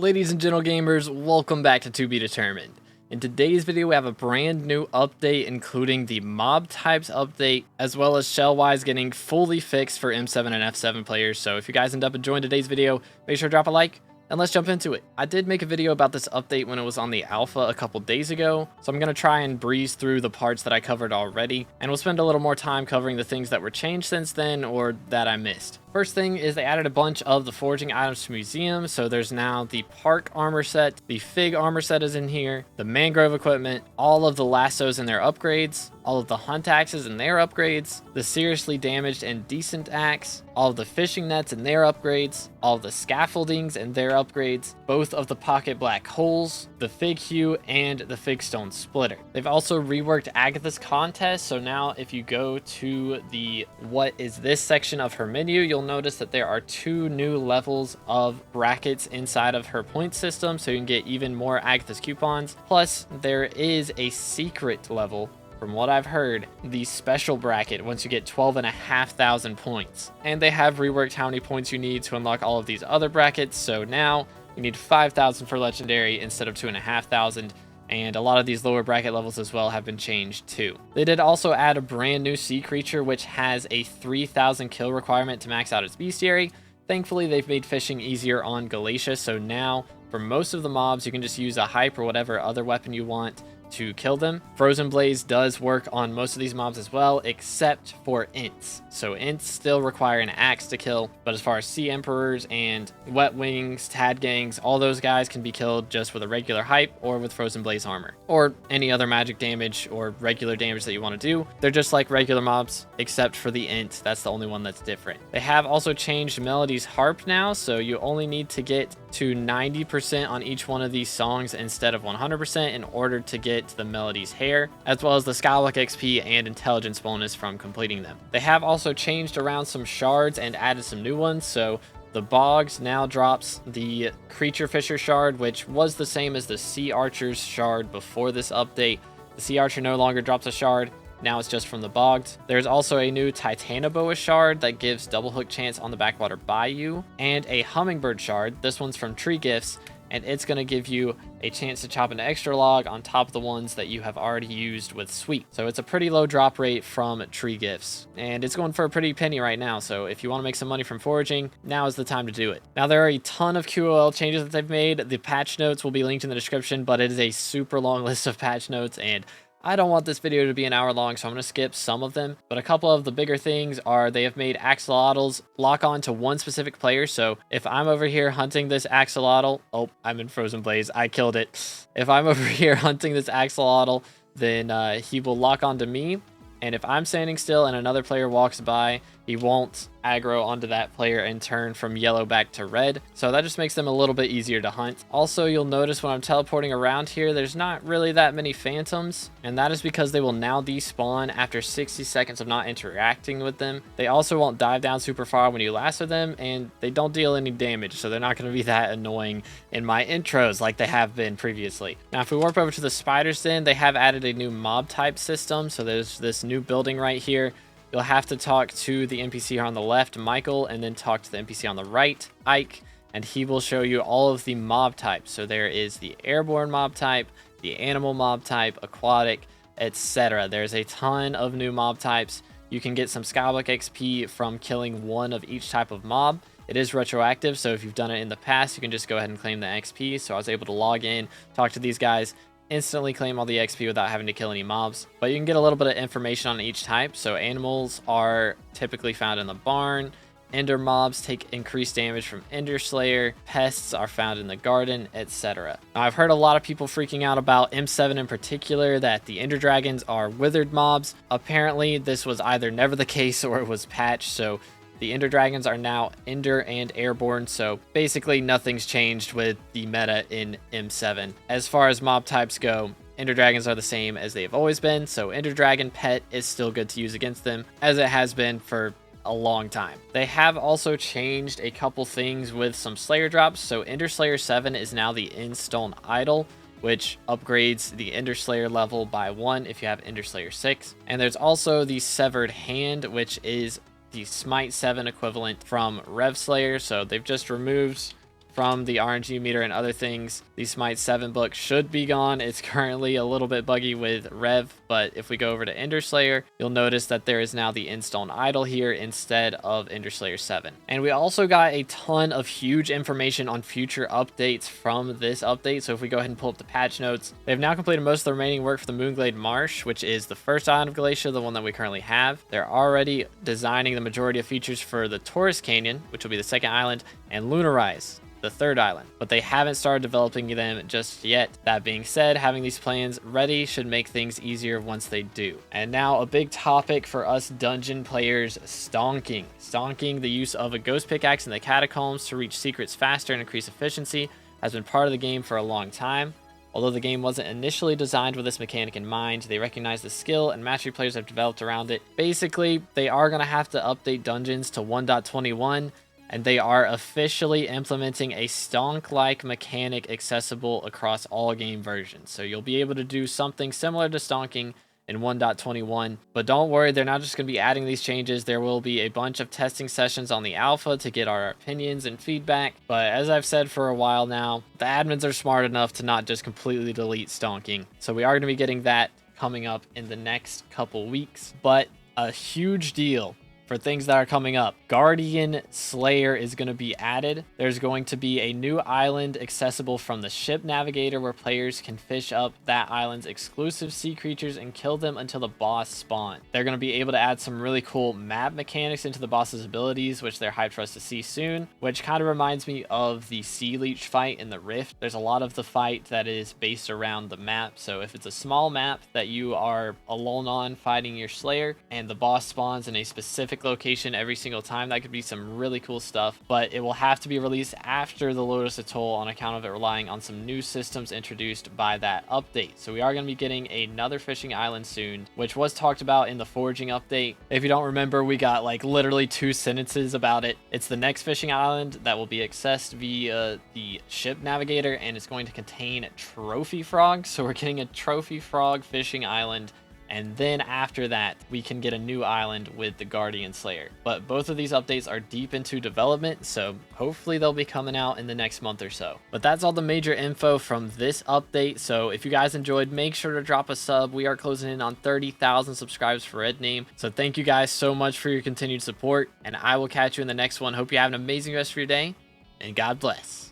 Ladies and gentle gamers, welcome back to Be Determined. In today's video, we have a brand new update, including the mob types update, as well as shell-wise getting fully fixed for M7 and F7 players. So if you guys end up enjoying today's video, make sure to drop a like, and let's jump into it. I did make a video about this update when it was on the alpha a couple days ago, so I'm going to try and breeze through the parts that I covered already, and we'll spend a little more time covering the things that were changed since then or that I missed. First thing is they added a bunch of the foraging items to museum, so there's now the park armor set, the fig armor set is in here, the mangrove equipment, all of the lassos and their upgrades, all of the hunt axes and their upgrades, the seriously damaged and decent axe, all of the fishing nets and their upgrades, all of the scaffoldings and their upgrades, both of the pocket black holes, the fig hue, and the fig stone splitter. They've also reworked Agathas Contest, so now if you go to the what is this section of her menu, you'll notice that there are 2 new levels of brackets inside of her point system, so you can get even more Agathas coupons. Plus, there is a secret level, from what I've heard, the special bracket once you get 12,500 points. And they have reworked how many points you need to unlock all of these other brackets, so now you need 5,000 for legendary instead of 2,500. And a lot of these lower bracket levels as well have been changed too. They did also add a brand new sea creature which has a 3,000 kill requirement to max out its bestiary. Thankfully, they've made fishing easier on Galatia, so now for most of the mobs you can just use a hype or whatever other weapon you want to kill them. Frozen Blaze does work on most of these mobs as well, except for ints. So ints still require an axe to kill, but as far as sea emperors and wet wings, tad gangs, all those guys can be killed just with a regular hype or with Frozen Blaze armor, or any other magic damage or regular damage that you want to do. They're just like regular mobs, except for the int. That's the only one that's different. They have also changed Melody's harp now, so you only need to get to 90% on each one of these songs instead of 100% in order to get the Melody's hair, as well as the SkyBlock XP and intelligence bonus from completing them. They have also changed around some shards and added some new ones, so the Bogs now drops the Creature Fisher shard, which was the same as the Sea Archer's shard before this update. The Sea Archer no longer drops a shard, now it's just from the Bogged. There's also a new Titanoboa shard that gives double hook chance on the Backwater Bayou, and a Hummingbird shard. This one's from Tree Gifts, and it's going to give you a chance to chop an extra log on top of the ones that you have already used with Sweet. So it's a pretty low drop rate from Tree Gifts, and it's going for a pretty penny right now. So if you want to make some money from foraging, now is the time to do it. Now, there are a ton of QOL changes that they've made. The patch notes will be linked in the description, but it is a super long list of patch notes, and I don't want this video to be an hour long, so I'm going to skip some of them. But a couple of the bigger things are they have made axolotls lock on to one specific player. So if I'm over here hunting this axolotl, oh, I'm in Frozen Blaze, I killed it. If I'm over here hunting this axolotl, then he will lock on to me. And if I'm standing still and another player walks by, he won't aggro onto that player and turn from yellow back to red. So that just makes them a little bit easier to hunt. Also, you'll notice when I'm teleporting around here, there's not really that many phantoms. And that is because they will now despawn after 60 seconds of not interacting with them. They also won't dive down super far when you lasso them, and they don't deal any damage. So they're not going to be that annoying in my intros like they have been previously. Now, if we warp over to the Spider's Den, they have added a new mob type system. So there's this new building right here. You'll have to talk to the NPC here on the left, Michael, and then talk to the NPC on the right, Ike, and he will show you all of the mob types. So there is the airborne mob type, the animal mob type, aquatic, etc. There's a ton of new mob types. You can get some SkyBlock XP from killing one of each type of mob. It is retroactive, so if you've done it in the past, you can just go ahead and claim the XP. So I was able to log in, talk to these guys, instantly claim all the XP without having to kill any mobs. But you can get a little bit of information on each type. So animals are typically found in the barn. Ender mobs take increased damage from Ender Slayer. Pests are found in the garden, etc. Now, I've heard a lot of people freaking out about M7 in particular, that the Ender Dragons are withered mobs. Apparently, this was either never the case or it was patched. So the Ender Dragons are now Ender and Airborne, so basically nothing's changed with the meta in M7. As far as mob types go, Ender Dragons are the same as they've always been, so Ender Dragon Pet is still good to use against them, as it has been for a long time. They have also changed a couple things with some Slayer drops, so Ender Slayer 7 is now the Endstone Idol, which upgrades the Ender Slayer level by 1 if you have Ender Slayer 6. And there's also the Severed Hand, which is the Smite 7 equivalent from Rev Slayer. So they've just removed from the RNG meter and other things. The Smite 7 book should be gone. It's currently a little bit buggy with Rev, but if we go over to Enderslayer, you'll notice that there is now the Endstone Idol here instead of Enderslayer 7. And we also got a ton of huge information on future updates from this update. So if we go ahead and pull up the patch notes, they've now completed most of the remaining work for the Moonglade Marsh, which is the first island of Galatia, the one that we currently have. They're already designing the majority of features for the Taurus Canyon, which will be the second island, and Lunarize, the third island, but they haven't started developing them just yet. That being said, having these plans ready should make things easier once they do. And now a big topic for us dungeon players, stonking. Stonking, the use of a ghost pickaxe in the catacombs to reach secrets faster and increase efficiency, has been part of the game for a long time. Although the game wasn't initially designed with this mechanic in mind, they recognize the skill and mastery players have developed around it. Basically, they are going to have to update dungeons to 1.21, and they are officially implementing a stonk-like mechanic accessible across all game versions. So you'll be able to do something similar to stonking in 1.21, but don't worry, they're not just going to be adding these changes. There will be a bunch of testing sessions on the alpha to get our opinions and feedback. But as I've said for a while now, the admins are smart enough to not just completely delete stonking. So we are going to be getting that coming up in the next couple weeks. But a huge deal for things that are coming up. Guardian Slayer is going to be added. There's going to be a new island accessible from the ship navigator where players can fish up that island's exclusive sea creatures and kill them until the boss spawns. They're going to be able to add some really cool map mechanics into the boss's abilities, which they're hyped for us to see soon, which kind of reminds me of the Sea Leech fight in the Rift. There's a lot of the fight that is based around the map. So if it's a small map that you are alone on fighting your Slayer and the boss spawns in a specific location every single time, that could be some really cool stuff, but it will have to be released after the Lotus Atoll on account of it relying on some new systems introduced by that update. So we are going to be getting another fishing island soon, which was talked about in the foraging update. If you don't remember, we got like literally 2 sentences about it. It's the next fishing island that will be accessed via the ship navigator, and it's going to contain trophy frogs. So we're getting a trophy frog fishing island, and then after that, we can get a new island with the Guardian Slayer. But both of these updates are deep into development, so hopefully they'll be coming out in the next month or so. But that's all the major info from this update. So if you guys enjoyed, make sure to drop a sub. We are closing in on 30,000 subscribers for Red Name. So thank you guys so much for your continued support, and I will catch you in the next one. Hope you have an amazing rest of your day, and God bless.